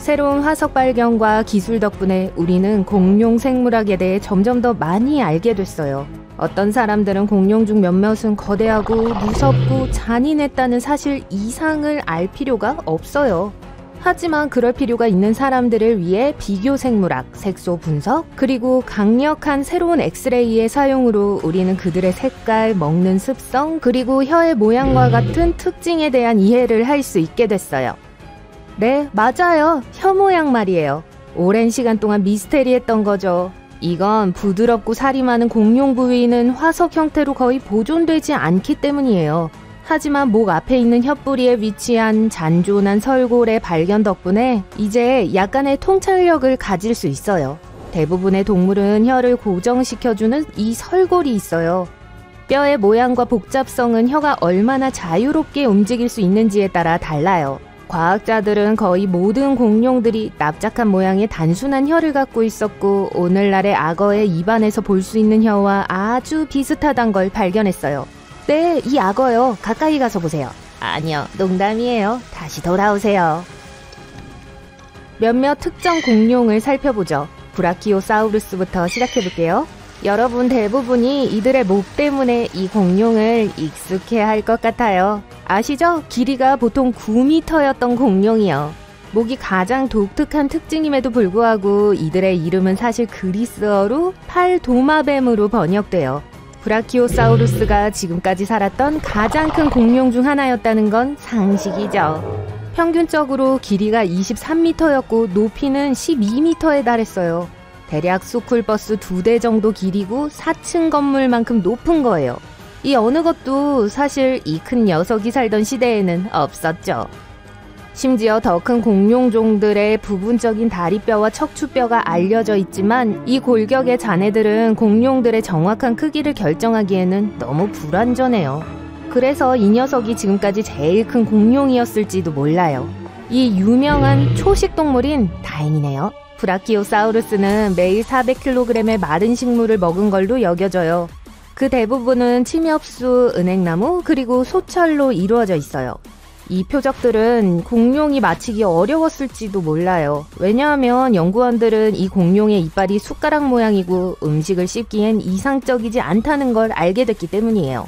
새로운 화석 발견과 기술 덕분에 우리는 공룡 생물학에 대해 점점 더 많이 알게 됐어요. 어떤 사람들은 공룡 중 몇몇은 거대하고 무섭고 잔인했다는 사실 이상을 알 필요가 없어요. 하지만 그럴 필요가 있는 사람들을 위해 비교 생물학, 색소 분석, 그리고 강력한 새로운 엑스레이의 사용으로 우리는 그들의 색깔, 먹는 습성, 그리고 혀의 모양과 같은 특징에 대한 이해를 할 수 있게 됐어요. 네, 맞아요. 혀 모양 말이에요. 오랜 시간 동안 미스테리했던 거죠. 이건 부드럽고 살이 많은 공룡 부위는 화석 형태로 거의 보존되지 않기 때문이에요. 하지만 목 앞에 있는 혓뿌리에 위치한 잔존한 설골의 발견 덕분에 이제 약간의 통찰력을 가질 수 있어요. 대부분의 동물은 혀를 고정시켜주는 이 설골이 있어요. 뼈의 모양과 복잡성은 혀가 얼마나 자유롭게 움직일 수 있는지에 따라 달라요. 과학자들은 거의 모든 공룡들이 납작한 모양의 단순한 혀를 갖고 있었고 오늘날의 악어의 입안에서 볼 수 있는 혀와 아주 비슷하단 걸 발견했어요. 네, 이 악어요. 가까이 가서 보세요. 아니요, 농담이에요. 다시 돌아오세요. 몇몇 특정 공룡을 살펴보죠. 브라키오사우루스부터 시작해볼게요. 여러분 대부분이 이들의 목 때문에 이 공룡을 익숙해할 것 같아요. 아시죠? 길이가 보통 9m였던 공룡이요. 목이 가장 독특한 특징임에도 불구하고 이들의 이름은 사실 그리스어로 팔도마뱀으로 번역돼요. 브라키오사우루스가 지금까지 살았던 가장 큰 공룡 중 하나였다는 건 상식이죠. 평균적으로 길이가 23m였고 높이는 12m에 달했어요. 대략 스쿨버스 2대 정도 길이고 4층 건물만큼 높은 거예요. 이 어느 것도 사실 이 큰 녀석이 살던 시대에는 없었죠. 심지어 더 큰 공룡종들의 부분적인 다리뼈와 척추뼈가 알려져 있지만 이 골격의 잔해들은 공룡들의 정확한 크기를 결정하기에는 너무 불완전해요. 그래서 이 녀석이 지금까지 제일 큰 공룡이었을지도 몰라요. 이 유명한 초식동물인 다행이네요. 브라키오사우루스는 매일 400kg의 마른 식물을 먹은 걸로 여겨져요. 그 대부분은 침엽수, 은행나무, 그리고 소철로 이루어져 있어요. 이 표적들은 공룡이 맞히기 어려웠을지도 몰라요. 왜냐하면 연구원들은 이 공룡의 이빨이 숟가락 모양이고 음식을 씹기엔 이상적이지 않다는 걸 알게 됐기 때문이에요.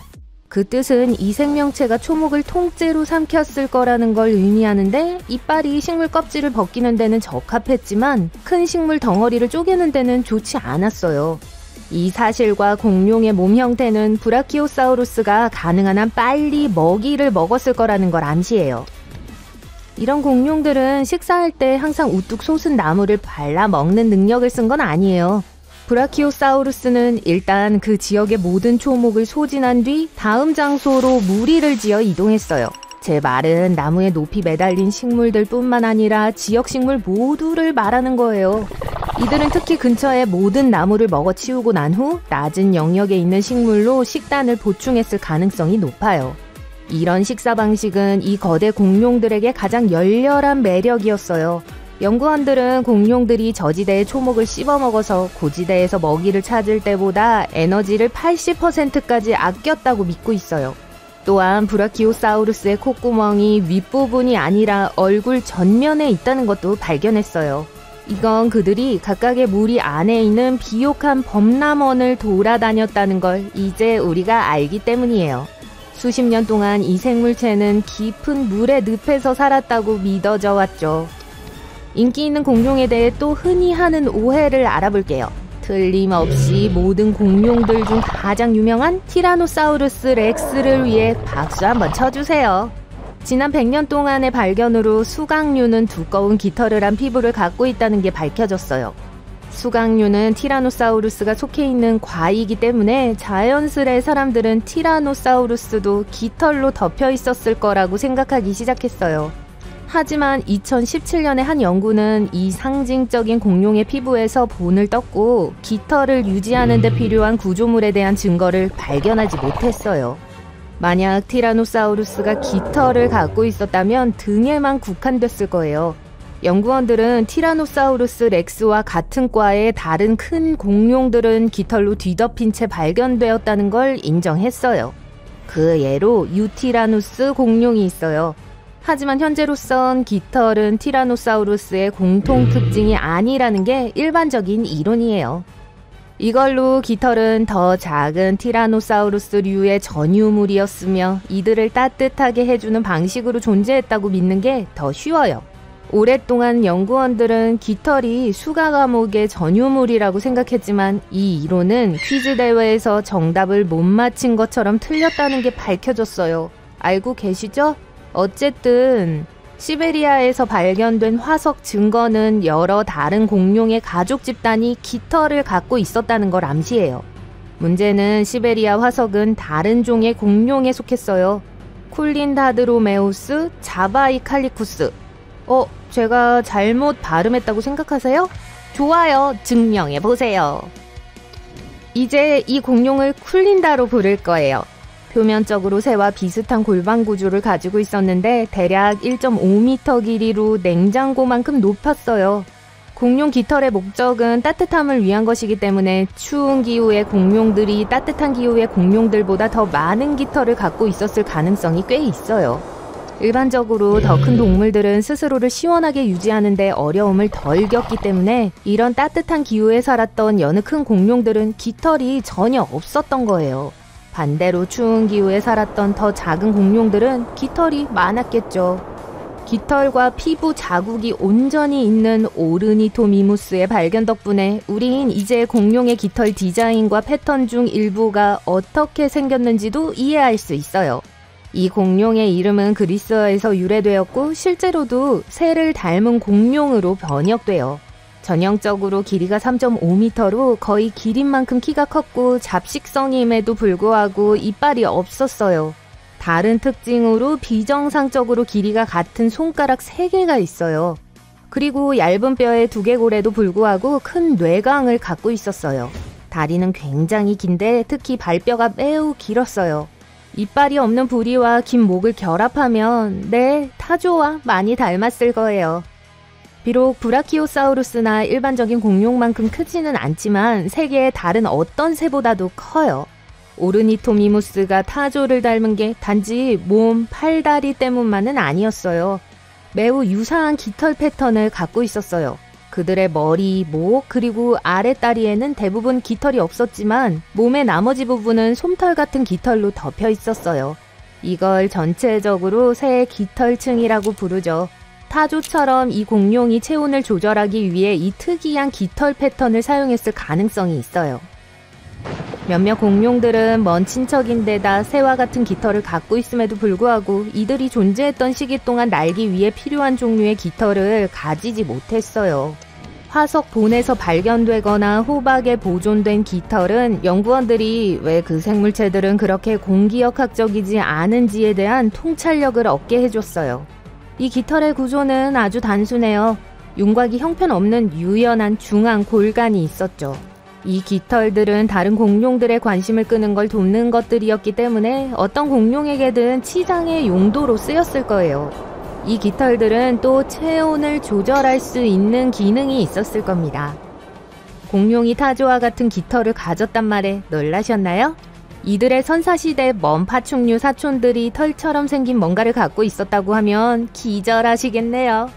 그 뜻은 이 생명체가 초목을 통째로 삼켰을 거라는 걸 의미하는데 이빨이 식물 껍질을 벗기는 데는 적합했지만 큰 식물 덩어리를 쪼개는 데는 좋지 않았어요. 이 사실과 공룡의 몸 형태는 브라키오사우루스가 가능한 한 빨리 먹이를 먹었을 거라는 걸 암시해요. 이런 공룡들은 식사할 때 항상 우뚝 솟은 나무를 발라 먹는 능력을 쓴 건 아니에요. 브라키오사우루스는 일단 그 지역의 모든 초목을 소진한 뒤 다음 장소로 무리를 지어 이동했어요. 제 말은 나무에 높이 매달린 식물들 뿐만 아니라 지역 식물 모두를 말하는 거예요. 이들은 특히 근처의 모든 나무를 먹어치우고 난 후 낮은 영역에 있는 식물로 식단을 보충했을 가능성이 높아요. 이런 식사 방식은 이 거대 공룡들에게 가장 열렬한 매력이었어요. 연구원들은 공룡들이 저지대의 초목을 씹어먹어서 고지대에서 먹이를 찾을 때보다 에너지를 80%까지 아꼈다고 믿고 있어요. 또한 브라키오사우루스의 콧구멍이 윗부분이 아니라 얼굴 전면에 있다는 것도 발견했어요. 이건 그들이 각각의 무리 안에 있는 비옥한 범람원을 돌아다녔다는 걸 이제 우리가 알기 때문이에요. 수십 년 동안 이 생물체는 깊은 물의 늪에서 살았다고 믿어져 왔죠. 인기 있는 공룡에 대해 또 흔히 하는 오해를 알아볼게요. 틀림없이 모든 공룡들 중 가장 유명한 티라노사우루스 렉스를 위해 박수 한번 쳐주세요. 지난 100년 동안의 발견으로 수강류는 두꺼운 깃털을 한 피부를 갖고 있다는 게 밝혀졌어요. 수강류는 티라노사우루스가 속해 있는 과이기 때문에 자연스레 사람들은 티라노사우루스도 깃털로 덮여 있었을 거라고 생각하기 시작했어요. 하지만 2017년에 한 연구는 이 상징적인 공룡의 피부에서 본을 떴고 깃털을 유지하는 데 필요한 구조물에 대한 증거를 발견하지 못했어요. 만약 티라노사우루스가 깃털을 갖고 있었다면 등에만 국한됐을 거예요. 연구원들은 티라노사우루스 렉스와 같은 과의 다른 큰 공룡들은 깃털로 뒤덮인 채 발견되었다는 걸 인정했어요. 그 예로 유티라누스 공룡이 있어요. 하지만 현재로선 깃털은 티라노사우루스의 공통 특징이 아니라는 게 일반적인 이론이에요. 이걸로 깃털은 더 작은 티라노사우루스류의 전유물이었으며 이들을 따뜻하게 해주는 방식으로 존재했다고 믿는 게 더 쉬워요. 오랫동안 연구원들은 깃털이 수가 과목의 전유물이라고 생각했지만 이 이론은 퀴즈 대회에서 정답을 못 맞힌 것처럼 틀렸다는 게 밝혀졌어요. 알고 계시죠? 어쨌든 시베리아에서 발견된 화석 증거는 여러 다른 공룡의 가족 집단이 깃털을 갖고 있었다는 걸 암시해요. 문제는 시베리아 화석은 다른 종의 공룡에 속했어요. 쿨린다드로메우스 자바이칼리쿠스. 제가 잘못 발음했다고 생각하세요? 좋아요, 증명해보세요. 이제 이 공룡을 쿨린다로 부를 거예요. 표면적으로 새와 비슷한 골반 구조를 가지고 있었는데 대략 1.5m 길이로 냉장고만큼 높았어요. 공룡 깃털의 목적은 따뜻함을 위한 것이기 때문에 추운 기후의 공룡들이 따뜻한 기후의 공룡들보다 더 많은 깃털을 갖고 있었을 가능성이 꽤 있어요. 일반적으로 더 큰 동물들은 스스로를 시원하게 유지하는데 어려움을 덜 겪기 때문에 이런 따뜻한 기후에 살았던 여느 큰 공룡들은 깃털이 전혀 없었던 거예요. 반대로 추운 기후에 살았던 더 작은 공룡들은 깃털이 많았겠죠. 깃털과 피부 자국이 온전히 있는 오르니토미무스의 발견 덕분에 우린 이제 공룡의 깃털 디자인과 패턴 중 일부가 어떻게 생겼는지도 이해할 수 있어요. 이 공룡의 이름은 그리스어에서 유래되었고 실제로도 새를 닮은 공룡으로 번역돼요. 전형적으로 길이가 3.5m로 거의 기린만큼 키가 컸고 잡식성임에도 불구하고 이빨이 없었어요. 다른 특징으로 비정상적으로 길이가 같은 손가락 3개가 있어요. 그리고 얇은 뼈의 두개골에도 불구하고 큰 뇌강을 갖고 있었어요. 다리는 굉장히 긴데 특히 발뼈가 매우 길었어요. 이빨이 없는 부리와 긴 목을 결합하면 타조와 많이 닮았을 거예요. 비록 브라키오사우루스나 일반적인 공룡만큼 크지는 않지만 세계의 다른 어떤 새보다도 커요. 오르니토미무스가 타조를 닮은 게 단지 몸, 팔다리 때문만은 아니었어요. 매우 유사한 깃털 패턴을 갖고 있었어요. 그들의 머리, 목, 그리고 아랫다리에는 대부분 깃털이 없었지만 몸의 나머지 부분은 솜털 같은 깃털로 덮여 있었어요. 이걸 전체적으로 새의 깃털층이라고 부르죠. 타조처럼 이 공룡이 체온을 조절하기 위해 이 특이한 깃털 패턴을 사용했을 가능성이 있어요. 몇몇 공룡들은 먼 친척인데다 새와 같은 깃털을 갖고 있음에도 불구하고 이들이 존재했던 시기 동안 날기 위해 필요한 종류의 깃털을 가지지 못했어요. 화석 본에서 발견되거나 호박에 보존된 깃털은 연구원들이 왜 그 생물체들은 그렇게 공기역학적이지 않은지에 대한 통찰력을 얻게 해줬어요. 이 깃털의 구조는 아주 단순해요. 윤곽이 형편없는 유연한 중앙 골간이 있었죠. 이 깃털들은 다른 공룡들의 관심을 끄는 걸 돕는 것들이었기 때문에 어떤 공룡에게든 치장의 용도로 쓰였을 거예요. 이 깃털들은 또 체온을 조절할 수 있는 기능이 있었을 겁니다. 공룡이 타조와 같은 깃털을 가졌단 말에 놀라셨나요? 이들의 선사시대 먼 파충류 사촌들이 털처럼 생긴 뭔가를 갖고 있었다고 하면 기절하시겠네요.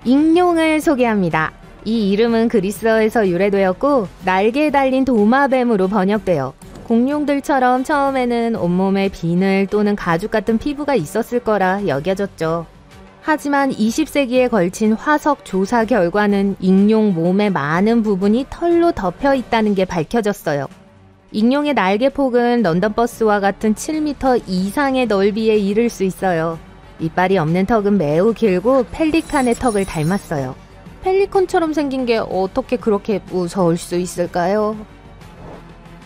익룡을 소개합니다. 이 이름은 그리스어에서 유래되었고 날개에 달린 도마뱀으로 번역돼요. 공룡들처럼 처음에는 온몸에 비늘 또는 가죽 같은 피부가 있었을 거라 여겨졌죠. 하지만 20세기에 걸친 화석 조사 결과는 익룡 몸의 많은 부분이 털로 덮여 있다는 게 밝혀졌어요. 익룡의 날개폭은 런던버스와 같은 7m 이상의 넓이에 이를 수 있어요. 이빨이 없는 턱은 매우 길고 펠리칸의 턱을 닮았어요. 펠리컨처럼 생긴 게 어떻게 그렇게 무서울 수 있을까요?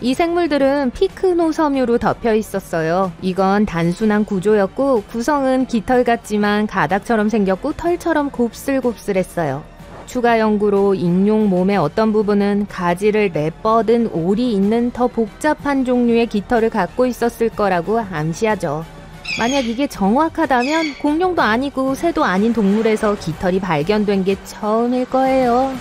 이 생물들은 피크노 섬유로 덮여 있었어요. 이건 단순한 구조였고 구성은 깃털 같지만 가닥처럼 생겼고 털처럼 곱슬곱슬했어요. 추가 연구로 익룡 몸의 어떤 부분은 가지를 내뻗은 올이 있는 더 복잡한 종류의 깃털을 갖고 있었을 거라고 암시하죠. 만약 이게 정확하다면 공룡도 아니고 새도 아닌 동물에서 깃털이 발견된 게 처음일 거예요.